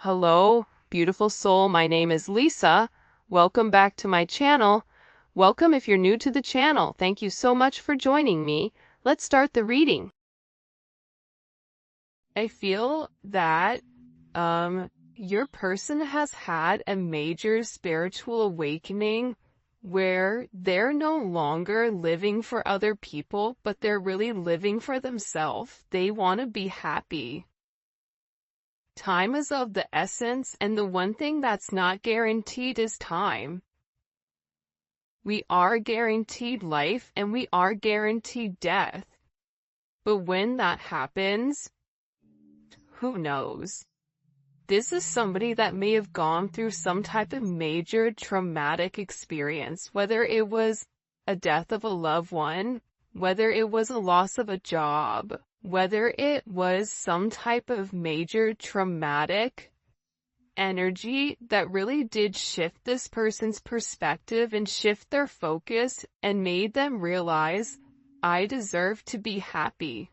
Hello, beautiful soul. My name is Lisa. Welcome back to my channel. Welcome if you're new to the channel. Thank you so much for joining me. Let's start the reading. I feel that your person has had a major spiritual awakening where they're no longer living for other people, but they're really living for themselves. They want to be happy. Time is of the essence, and the one thing that's not guaranteed is time. We are guaranteed life and we are guaranteed death. But when that happens, who knows? This is somebody that may have gone through some type of major traumatic experience, whether it was a death of a loved one, whether it was a loss of a job, whether it was some type of major traumatic energy that really did shift this person's perspective and shift their focus and made them realize, I deserve to be happy.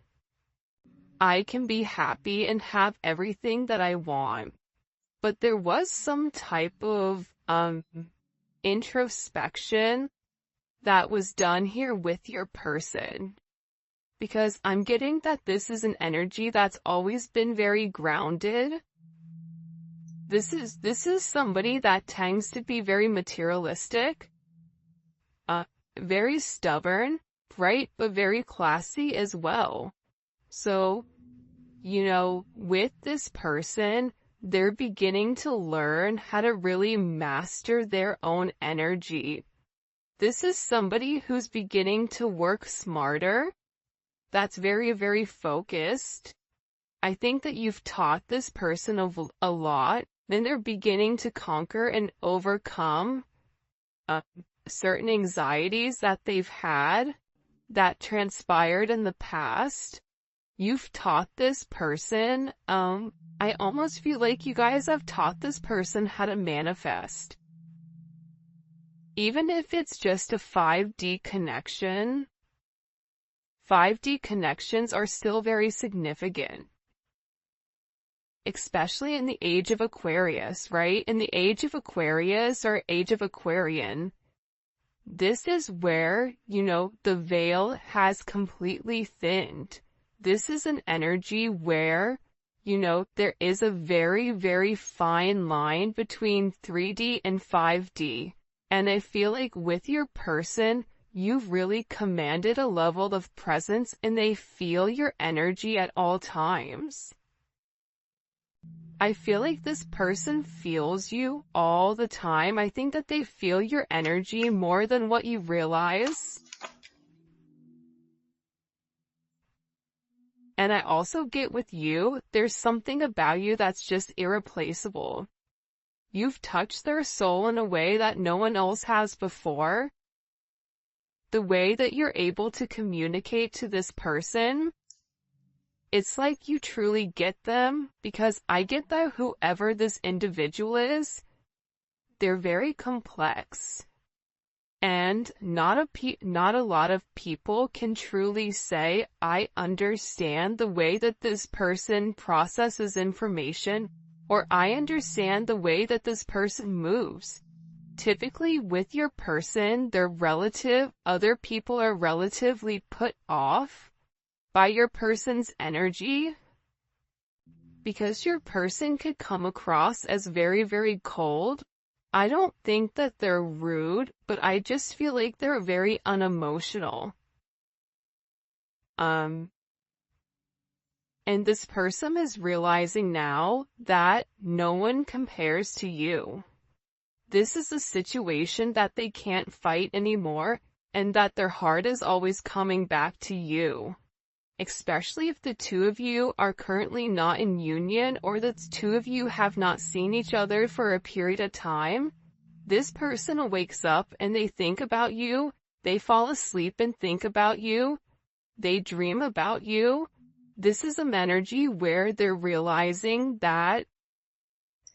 I can be happy and have everything that I want. But there was some type of introspection that was done here with your person. Because I'm getting that this is an energy that's always been very grounded. This is somebody that tends to be very materialistic, very stubborn, right, but very classy as well. So, with this person, they're beginning to learn how to really master their own energy. This is somebody who's beginning to work smarter, that's very, very focused. I think that you've taught this person a lot, then they're beginning to conquer and overcome certain anxieties that they've had that transpired in the past. You've taught this person, I almost feel like you guys have taught this person how to manifest. Even if it's just a 5D connection, 5D connections are still very significant. Especially in the age of Aquarius, right? In the age of Aquarius or age of Aquarian, this is where, the veil has completely thinned. This is an energy where, there is a very, very fine line between 3D and 5D. And I feel like with your person, you've really commanded a level of presence and they feel your energy at all times. I feel like this person feels you all the time. I think that they feel your energy more than what you realize. And I also get with you, there's something about you that's just irreplaceable. You've touched their soul in a way that no one else has before. The way that you're able to communicate to this person, it's like you truly get them, because I get that whoever this individual is, they're very complex. And not a lot of people can truly say, I understand the way that this person processes information, or I understand the way that this person moves. Typically with your person, other people are relatively put off by your person's energy, because your person could come across as very, very cold. I don't think that they're rude, but I just feel like they're very unemotional. And this person is realizing now that no one compares to you. This is a situation that they can't fight anymore, and that their heart is always coming back to you. Especially if the two of you are currently not in union, or the two of you have not seen each other for a period of time. This person wakes up and they think about you, they fall asleep and think about you, they dream about you. This is an energy where they're realizing that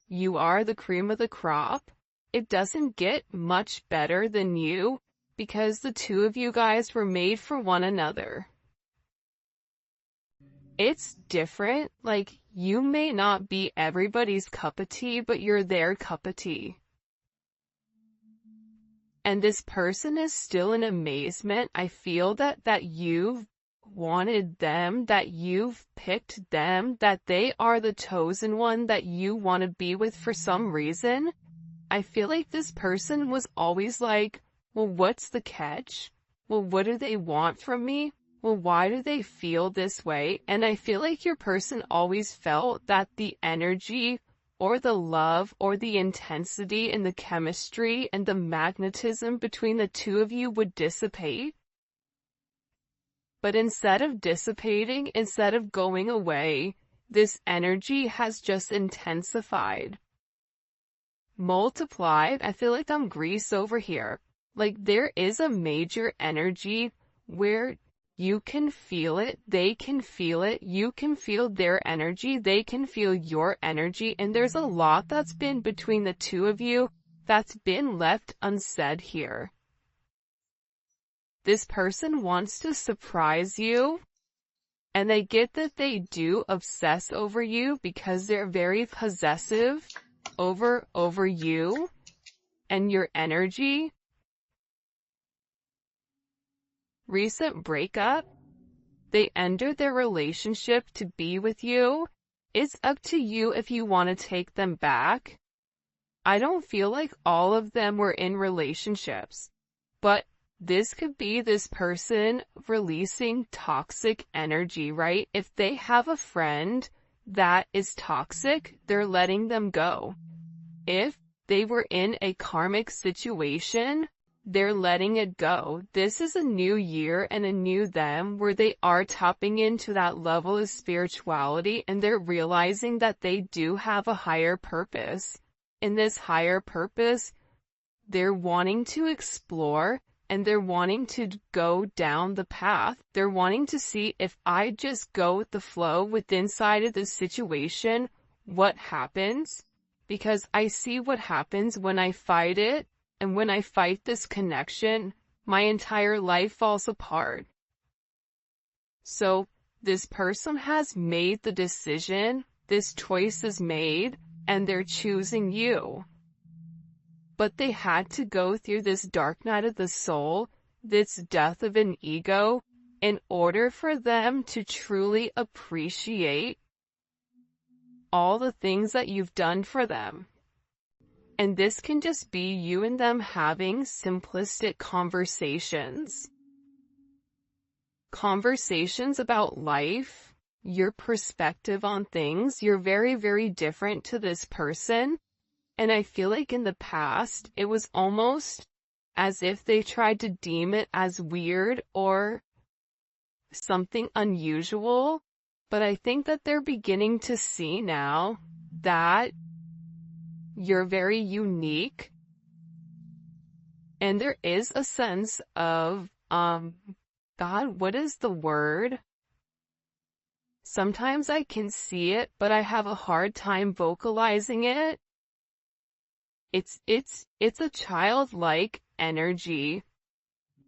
you are the cream of the crop. It doesn't get much better than you, because the two of you guys were made for one another. it's different. Like, you may not be everybody's cup of tea, but you're their cup of tea. And this person is still in amazement. I feel that you've wanted them, that you've picked them, that they are the chosen one that you want to be with for some reason. I feel like this person was always like, well, what's the catch? Well, what do they want from me? Well, why do they feel this way? And I feel like your person always felt that the energy or the love or the intensity and the chemistry and the magnetism between the two of you would dissipate. But instead of dissipating, instead of going away, this energy has just intensified, multiplied. I feel like I'm Grease over here. Like, there is a major energy where you can feel it, they can feel it, you can feel their energy, they can feel your energy, and there's a lot that's been between the two of you that's been left unsaid here. This person wants to surprise you, and I get that they do obsess over you because they're very possessive over you and your energy. Recent breakup. They ended their relationship to be with you. It's up to you if you want to take them back. I don't feel like all of them were in relationships, but this could be this person releasing toxic energy, right? If they have a friend that is toxic, they're letting them go. If they were in a karmic situation, they're letting it go. This is a new year and a new them where they are tapping into that level of spirituality, and they're realizing that they do have a higher purpose. In this higher purpose, they're wanting to explore and they're wanting to go down the path. They're wanting to see, if I just go with the flow with inside of this situation, what happens? Because I see what happens when I fight it. And when I fight this connection, my entire life falls apart. So this person has made the decision, this choice is made, and they're choosing you. But they had to go through this dark night of the soul, this death of an ego, in order for them to truly appreciate all the things that you've done for them. And this can just be you and them having simplistic conversations. Conversations about life, your perspective on things. You're very, very different to this person. And I feel like in the past, it was almost as if they tried to deem it as weird or something unusual. But I think that they're beginning to see now that you're very unique, and there is a sense of, God, what is the word? Sometimes I can see it, but I have a hard time vocalizing it. It's a childlike energy,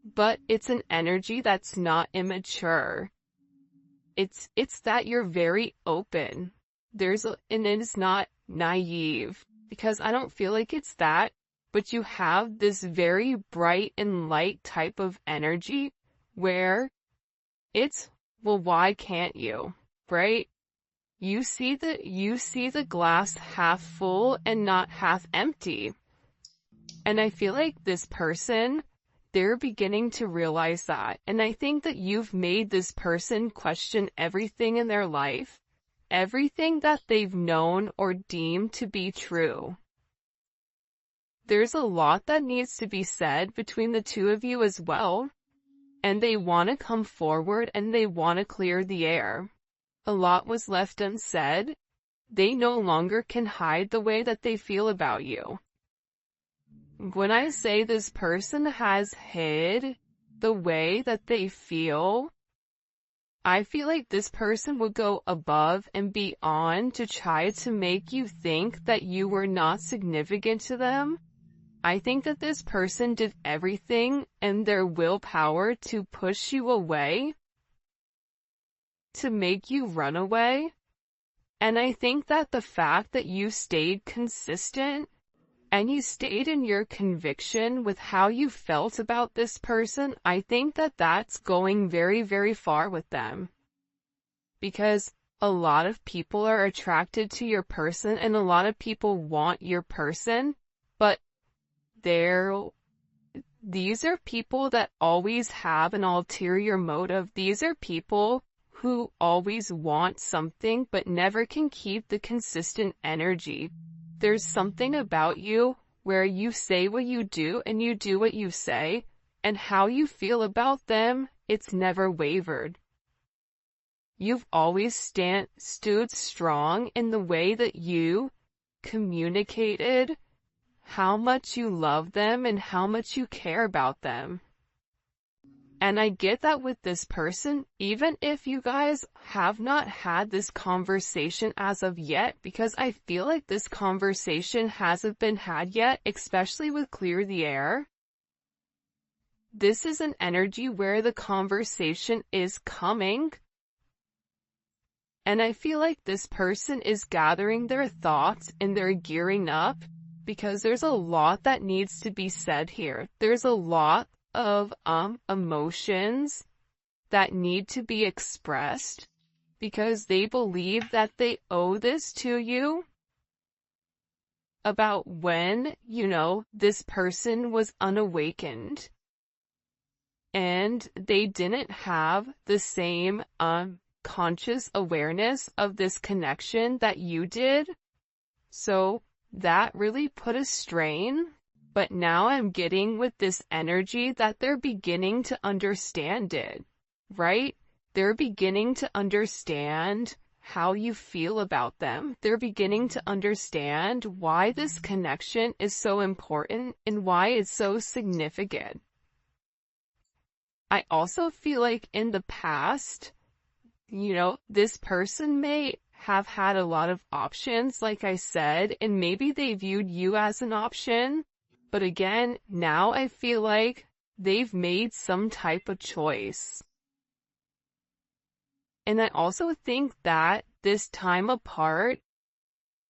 but it's an energy that's not immature. It's that you're very open. And it is not naive. Because I don't feel like it's that, but you have this very bright and light type of energy where it's, well, why can't you, right? You see the glass half full and not half empty. And I feel like this person, they're beginning to realize that. And I think that you've made this person question everything in their life. Everything that they've known or deemed to be true. There's a lot that needs to be said between the two of you as well. And they want to come forward and they want to clear the air. A lot was left unsaid. They no longer can hide the way that they feel about you. When I say this person has hid the way that they feel, I feel like this person would go above and beyond to try to make you think that you were not significant to them. I think that this person did everything in their willpower to push you away. to make you run away. And I think that the fact that you stayed consistent and you stayed in your conviction with how you felt about this person, I think that that's going very, very far with them. Because a lot of people are attracted to your person and a lot of people want your person, but these are people that always have an ulterior motive. These are people who always want something but never can keep the consistent energy. There's something about you where you say what you do and you do what you say, and how you feel about them, it's never wavered. You've always stood strong in the way that you communicated how much you love them and how much you care about them. And I get that with this person, even if you guys have not had this conversation as of yet, because I feel like this conversation hasn't been had yet, especially with Clear the Air. This is an energy where the conversation is coming. And I feel like this person is gathering their thoughts and they're gearing up, because there's a lot that needs to be said here. There's a lot of emotions that need to be expressed because they believe that they owe this to you about when, this person was unawakened and they didn't have the same conscious awareness of this connection that you did. So that really put a strain. But now I'm getting with this energy that they're beginning to understand it, right? They're beginning to understand how you feel about them. They're beginning to understand why this connection is so important and why it's so significant. I also feel like in the past, this person may have had a lot of options, like I said, and maybe they viewed you as an option. But again, now I feel like they've made some type of choice. And I also think that this time apart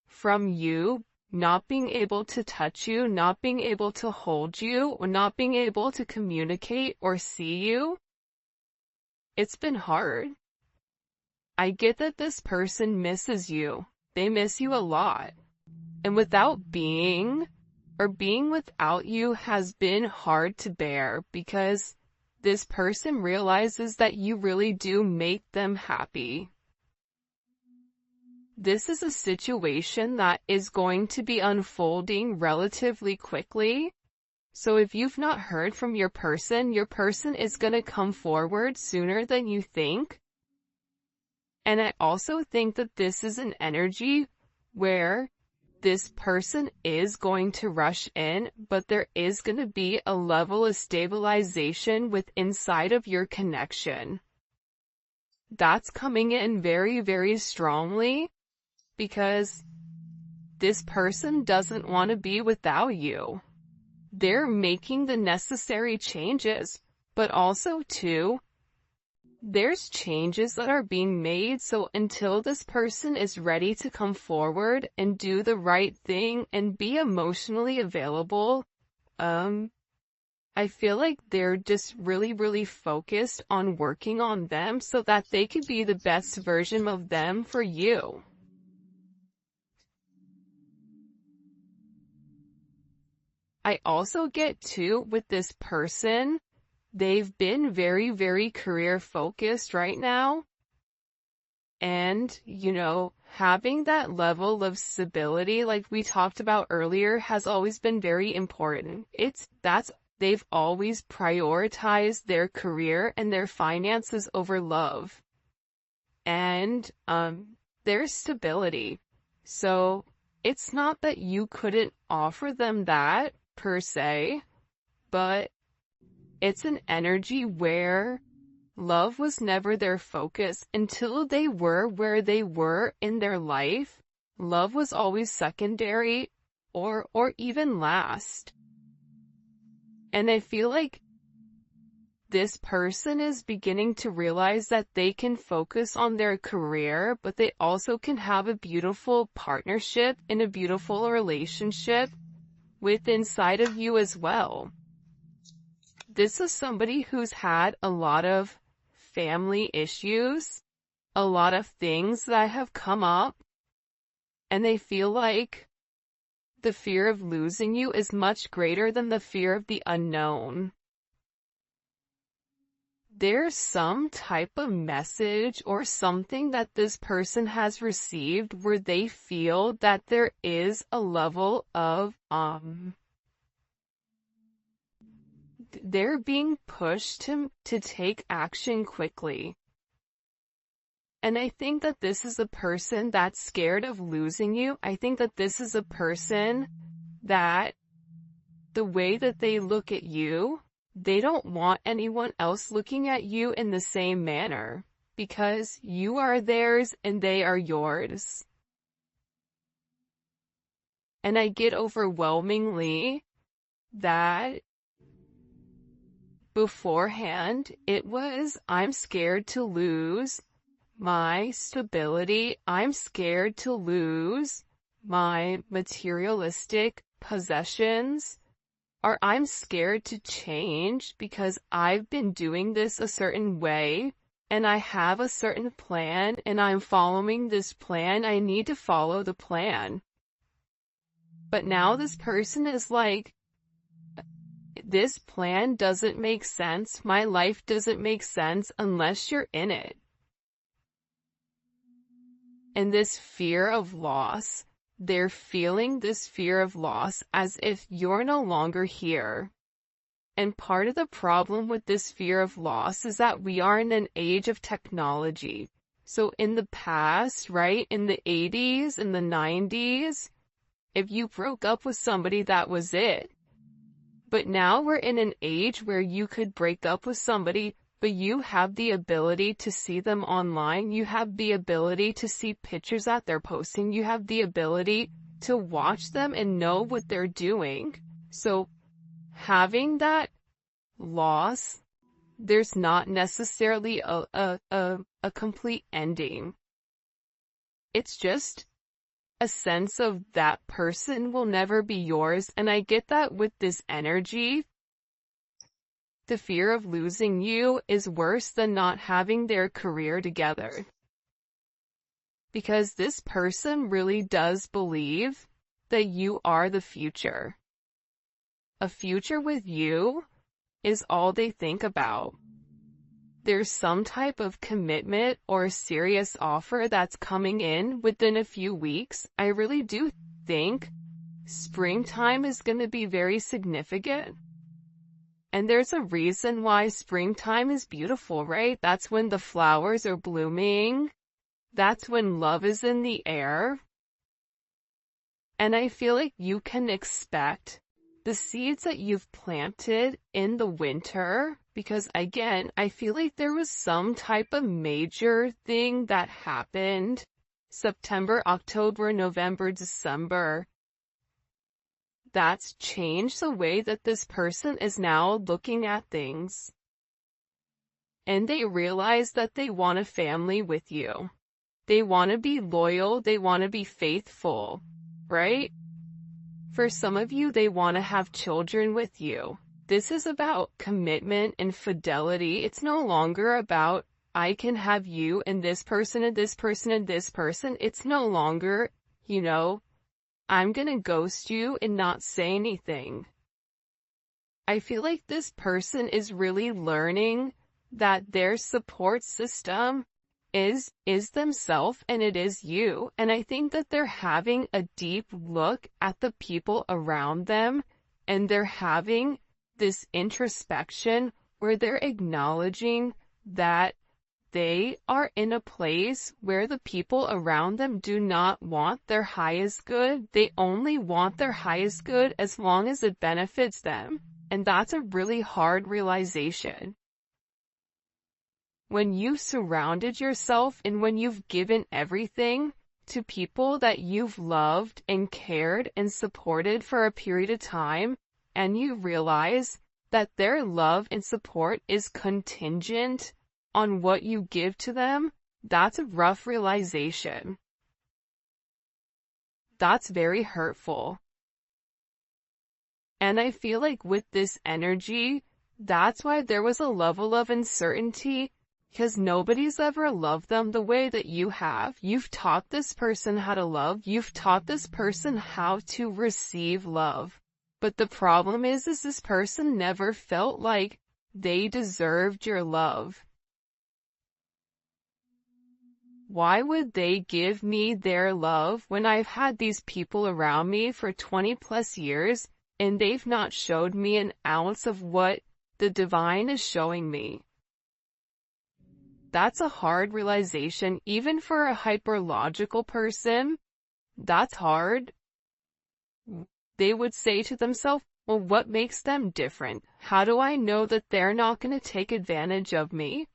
from you, not being able to touch you, not being able to hold you, or not being able to communicate or see you, it's been hard. I get that this person misses you. They miss you a lot. And being without you has been hard to bear, because this person realizes that you really do make them happy. This is a situation that is going to be unfolding relatively quickly. So if you've not heard from your person is going to come forward sooner than you think. And I also think that this is an energy where this person is going to rush in, but there is going to be a level of stabilization inside of your connection. That's coming in very, very strongly, because this person doesn't want to be without you. They're making the necessary changes, but also too, there's changes that are being made, so until this person is ready to come forward and do the right thing and be emotionally available, I feel like they're just really, really focused on working on them so that they could be the best version of them for you. I also get too, with this person, they've been very, very career focused right now. And, having that level of stability, like we talked about earlier, has always been very important. They've always prioritized their career and their finances over love. And, their stability. So, it's not that you couldn't offer them that, per se, but it's an energy where love was never their focus until they were where they were in their life. Love was always secondary or even last. And I feel like this person is beginning to realize that they can focus on their career, but they also can have a beautiful partnership and a beautiful relationship with inside of you as well. This is somebody who's had a lot of family issues, a lot of things that have come up, and they feel like the fear of losing you is much greater than the fear of the unknown. There's some type of message or something that this person has received where they feel that there is a level of, they're being pushed to take action quickly. And I think that this is a person that's scared of losing you. I think that this is a person that the way that they look at you, they don't want anyone else looking at you in the same manner, because you are theirs and they are yours. And I get overwhelmingly that beforehand it was, I'm scared to lose my stability, I'm scared to lose my materialistic possessions, or I'm scared to change because I've been doing this a certain way, and I have a certain plan, and I'm following this plan. I need to follow the plan. But now this person is like, this plan doesn't make sense. My life doesn't make sense unless you're in it. And this fear of loss, they're feeling this fear of loss as if you're no longer here. And part of the problem with this fear of loss is that we are in an age of technology. So in the past, right, in the 80s, in the 90s, if you broke up with somebody, that was it. But now we're in an age where you could break up with somebody, but you have the ability to see them online. You have the ability to see pictures that they're posting. You have the ability to watch them and know what they're doing. So having that loss, there's not necessarily a complete ending. It's just a sense of that person will never be yours. And I get that with this energy. The fear of losing you is worse than not having their career together. Because this person really does believe that you are the future. A future with you is all they think about. There's some type of commitment or serious offer that's coming in within a few weeks. I really do think springtime is going to be very significant. And there's a reason why springtime is beautiful, right? That's when the flowers are blooming. That's when love is in the air. And I feel like you can expect the seeds that you've planted in the winter, because again, I feel like there was some type of major thing that happened September, October, November, December. That's changed the way that this person is now looking at things. And they realize that they want a family with you. They want to be loyal. They want to be faithful, right? For some of you, they want to have children with you. This is about commitment and fidelity. It's no longer about, I can have you and this person and this person and this person. It's no longer, I'm gonna ghost you and not say anything. I feel like this person is really learning that their support system is themselves, and it is you. And I think that they're having a deep look at the people around them, and they're having this introspection where they're acknowledging that they are in a place where the people around them do not want their highest good. They only want their highest good as long as it benefits them. And that's a really hard realization. When you've surrounded yourself and when you've given everything to people that you've loved and cared and supported for a period of time, and you realize that their love and support is contingent on what you give to them, that's a rough realization. That's very hurtful. And I feel like with this energy, that's why there was a level of uncertainty, because nobody's ever loved them the way that you have. You've taught this person how to love. You've taught this person how to receive love. But the problem is this person never felt like they deserved your love. Why would they give me their love when I've had these people around me for 20 plus years and they've not showed me an ounce of what the divine is showing me? That's a hard realization, even for a hyperlogical person. That's hard. They would say to themselves, well, what makes them different? How do I know that they're not going to take advantage of me?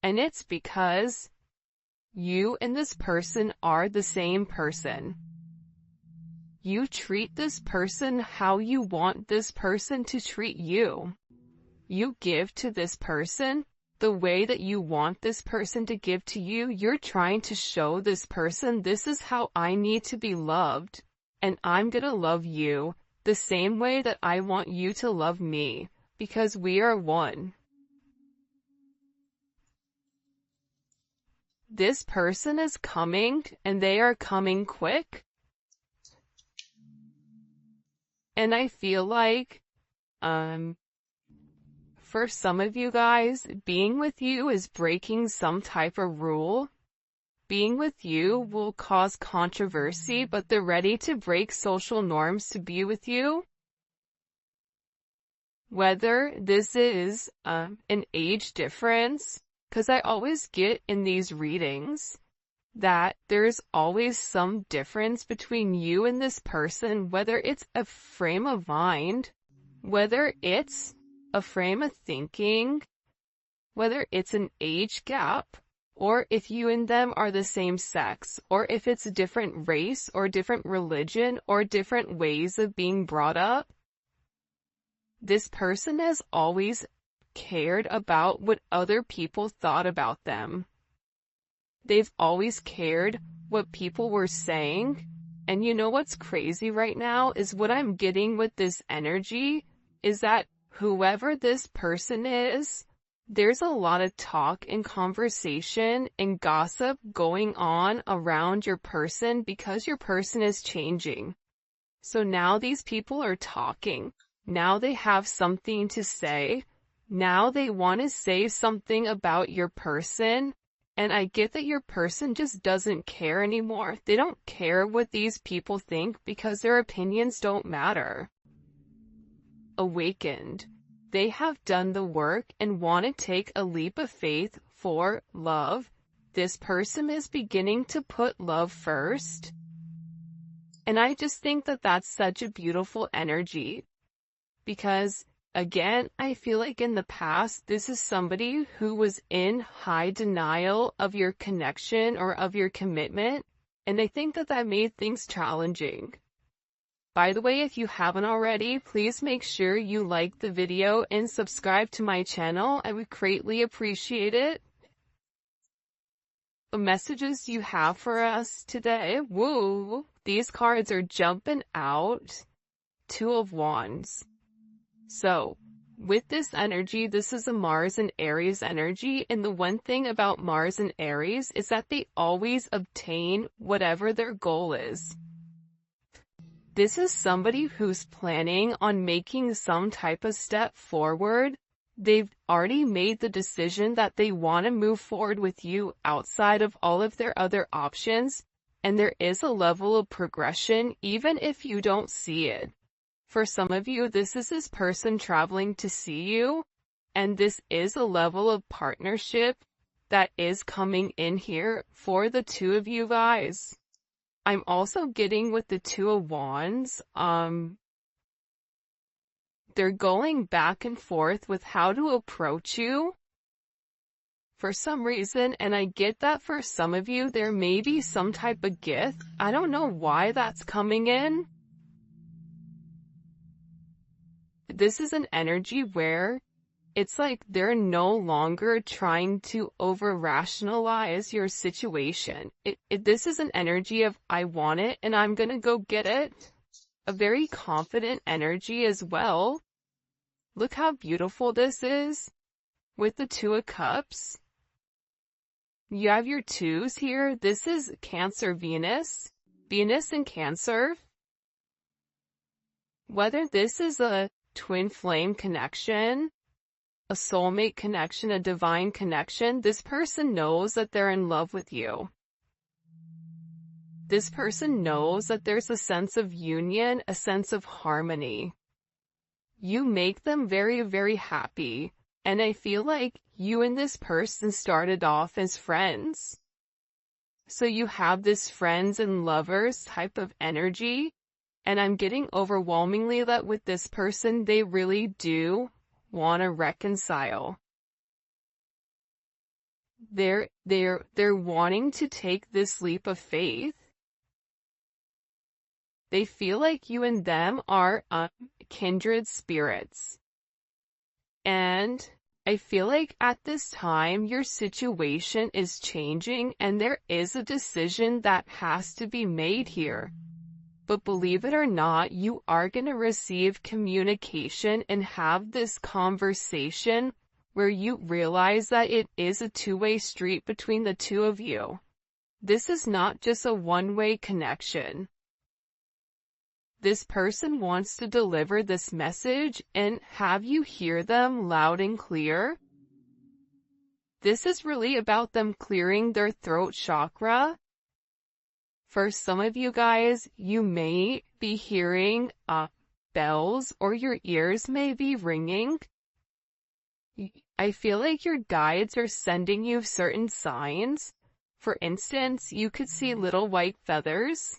And it's because you and this person are the same person. You treat this person how you want this person to treat you. You give to this person the way that you want this person to give to you. You're trying to show this person, this is how I need to be loved, and I'm gonna love you the same way that I want you to love me, because we are one. This person is coming, and they are coming quick. And I feel like, for some of you guys, being with you is breaking some type of rule. Being with you will cause controversy, but they're ready to break social norms to be with you. Whether this is an age difference, because I always get in these readings that there's always some difference between you and this person, whether it's a frame of mind, whether it's a frame of thinking, whether it's an age gap, or if you and them are the same sex, or if it's a different race, or different religion, or different ways of being brought up. This person has always cared about what other people thought about them. They've always cared what people were saying. And you know what's crazy right now is what I'm getting with this energy is that whoever this person is, there's a lot of talk and conversation and gossip going on around your person because your person is changing. So now these people are talking. Now they have something to say. Now they want to say something about your person. And I get that your person just doesn't care anymore. They don't care what these people think because their opinions don't matter. Awakened. They have done the work and want to take a leap of faith for love. This person is beginning to put love first. And I just think that that's such a beautiful energy. Because, again, I feel like in the past, this is somebody who was in high denial of your connection or of your commitment. And I think that that made things challenging. By the way, if you haven't already, please make sure you like the video and subscribe to my channel. I would greatly appreciate it. The messages you have for us today, woo, these cards are jumping out. Two of Wands. So, with this energy, this is a Mars and Aries energy, and the one thing about Mars and Aries is that they always obtain whatever their goal is. This is somebody who's planning on making some type of step forward. They've already made the decision that they want to move forward with you outside of all of their other options, and there is a level of progression even if you don't see it. For some of you, this is this person traveling to see you, and this is a level of partnership that is coming in here for the two of you guys. I'm also getting with the Two of Wands, they're going back and forth with how to approach you for some reason, and I get that for some of you, there may be some type of gift. I don't know why that's coming in. this is an energy where it's like they're no longer trying to over-rationalize your situation. This is an energy of, I want it and I'm gonna go get it. A very confident energy as well. Look how beautiful this is with the Two of Cups. You have your twos here. This is Cancer Venus. Venus in Cancer. Whether this is a twin flame connection, a soulmate connection, a divine connection, this person knows that they're in love with you. This person knows that there's a sense of union, a sense of harmony. You make them very, very happy. And I feel like you and this person started off as friends. So you have this friends and lovers type of energy. And I'm getting overwhelmingly that with this person, they really do want to reconcile. They're wanting to take this leap of faith. They feel like you and them are kindred spirits. And I feel like at this time, your situation is changing and there is a decision that has to be made here. But believe it or not, you are going to receive communication and have this conversation where you realize that it is a two-way street between the two of you. This is not just a one-way connection. This person wants to deliver this message and have you hear them loud and clear. This is really about them clearing their throat chakra. For some of you guys, you may be hearing bells or your ears may be ringing. I feel like your guides are sending you certain signs. For instance, you could see little white feathers.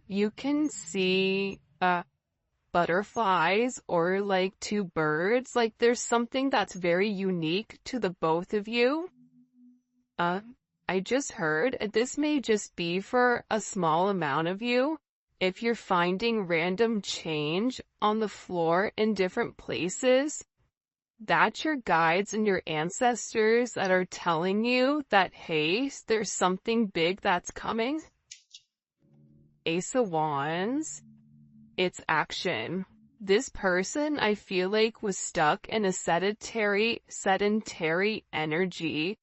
You can see butterflies or like two birds. Like there's something that's very unique to the both of you. I just heard, this may just be for a small amount of you. If you're finding random change on the floor in different places, that's your guides and your ancestors that are telling you that, hey, there's something big that's coming. Ace of Wands, it's action. This person, I feel like, was stuck in a sedentary energy.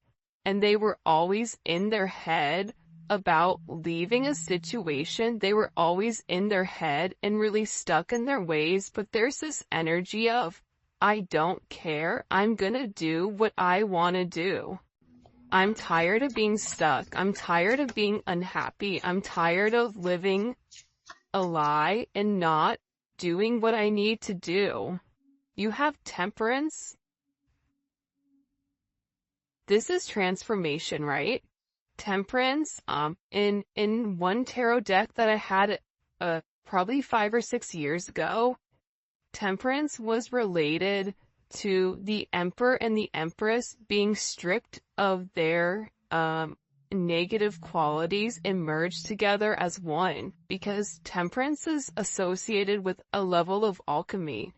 And they were always in their head about leaving a situation. They were always in their head and really stuck in their ways. But there's this energy of, I don't care. I'm gonna do what I want to do. I'm tired of being stuck. I'm tired of being unhappy. I'm tired of living a lie and not doing what I need to do. You have Temperance. This is transformation, right? Temperance, in one tarot deck that I had, probably 5 or 6 years ago, Temperance was related to the Emperor and the Empress being stripped of their, negative qualities and merged together as one, because Temperance is associated with a level of alchemy,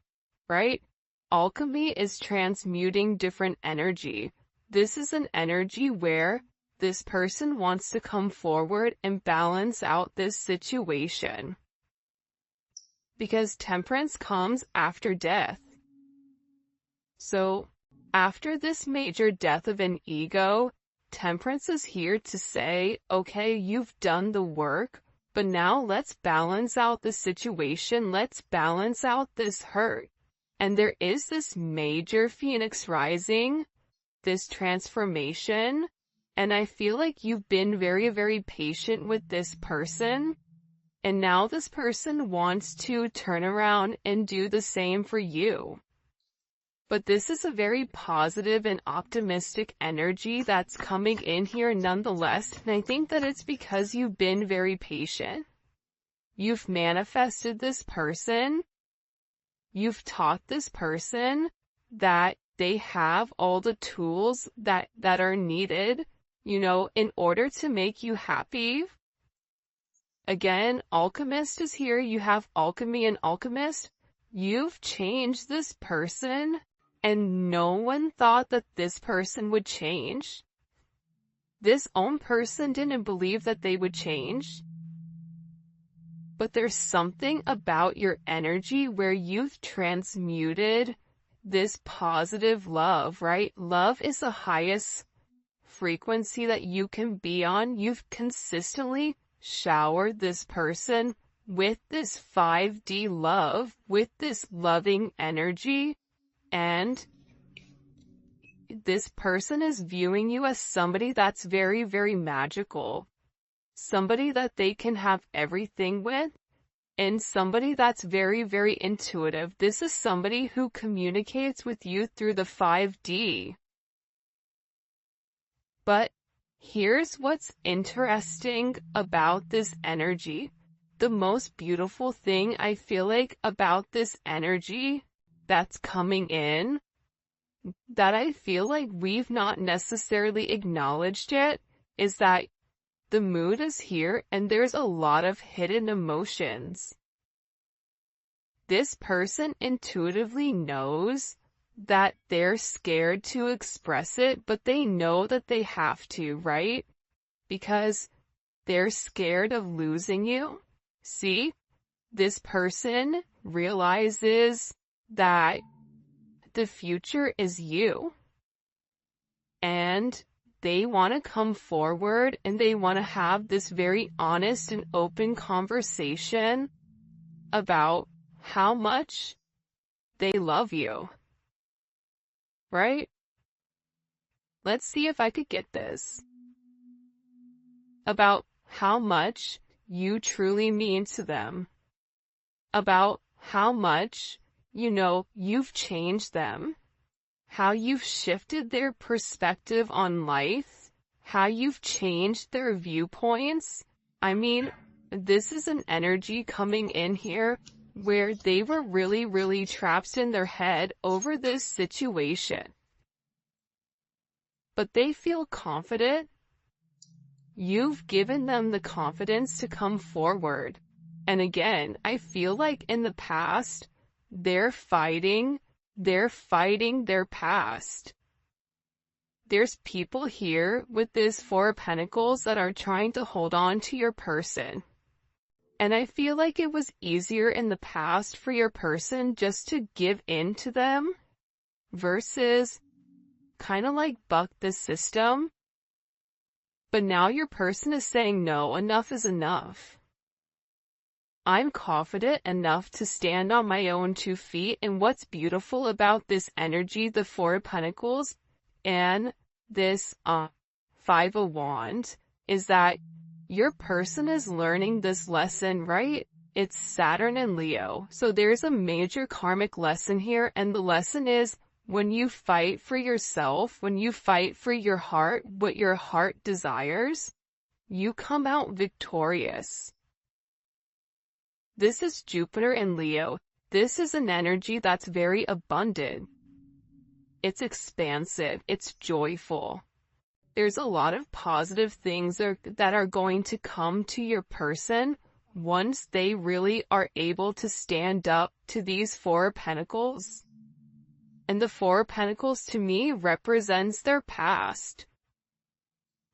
right? Alchemy is transmuting different energy. This is an energy where this person wants to come forward and balance out this situation. Because Temperance comes after death. So, after this major death of an ego, Temperance is here to say, okay, you've done the work, but now let's balance out the situation. Let's balance out this hurt. And there is this major Phoenix rising, this transformation, and I feel like you've been very, very patient with this person, and now this person wants to turn around and do the same for you. But this is a very positive and optimistic energy that's coming in here nonetheless, and I think that it's because you've been very patient. You've manifested this person. You've taught this person that they have all the tools that are needed, in order to make you happy. Again, Alchemist is here. You have Alchemy and Alchemist. You've changed this person, and no one thought that this person would change. This own person didn't believe that they would change. But there's something about your energy where you've transmuted this positive love, right? Love is the highest frequency that you can be on. You've consistently showered this person with this 5D love, with this loving energy, and this person is viewing you as somebody that's very, very magical, somebody that they can have everything with, and somebody that's very, very intuitive. This is somebody who communicates with you through the 5D. But here's what's interesting about this energy. The most beautiful thing I feel like about this energy that's coming in, that I feel like we've not necessarily acknowledged yet, is that the mood is here and there's a lot of hidden emotions. This person intuitively knows that they're scared to express it, but they know that they have to, right? Because they're scared of losing you. See, this person realizes that the future is you, and they want to come forward and they want to have this very honest and open conversation about how much they love you, right? Let's see if I could get this. About how much you truly mean to them. About how much, you've changed them. How you've shifted their perspective on life. How you've changed their viewpoints. I mean, this is an energy coming in here where they were really, really trapped in their head over this situation. But they feel confident. You've given them the confidence to come forward. And again, I feel like in the past, they're fighting their past. There's people here with this Four of Pentacles that are trying to hold on to your person. And I feel like it was easier in the past for your person just to give in to them versus kind of like buck the system. But now your person is saying, no, enough is enough. I'm confident enough to stand on my own 2 feet. And what's beautiful about this energy, the Four of Pentacles and this 5 of Wands, is that your person is learning this lesson, right? It's Saturn and Leo. So there's a major karmic lesson here. And the lesson is, when you fight for yourself, when you fight for your heart, what your heart desires, you come out victorious. This is Jupiter and Leo. This is an energy that's very abundant. It's expansive. It's joyful. There's a lot of positive things that are going to come to your person once they really are able to stand up to these Four of Pentacles. And the Four of Pentacles to me represents their past.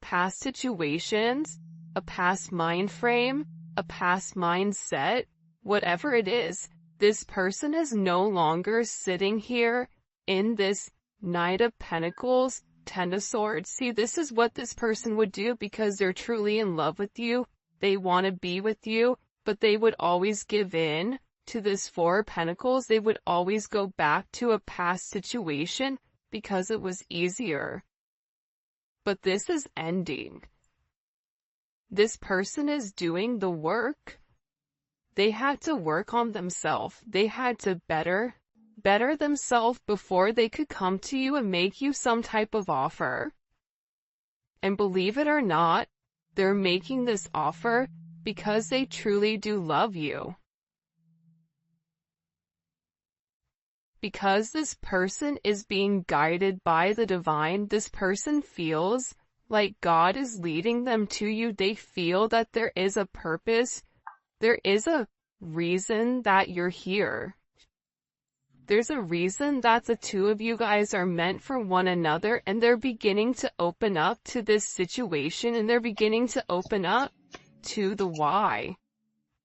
Past situations, a past mind frame, a past mindset, whatever it is, this person is no longer sitting here in this Knight of Pentacles, Ten of Swords. See, this is what this person would do because they're truly in love with you. They want to be with you, but they would always give in to this Four of Pentacles. They would always go back to a past situation because it was easier. But this is ending. This person is doing the work. They had to work on themselves. They had to better themselves before they could come to you and make you some type of offer. And believe it or not, they're making this offer because they truly do love you. Because this person is being guided by the divine, this person feels like God is leading them to you. They feel that there is a purpose. There is a reason that you're here. There's a reason that the two of you guys are meant for one another, and they're beginning to open up to this situation, and they're beginning to open up to the why.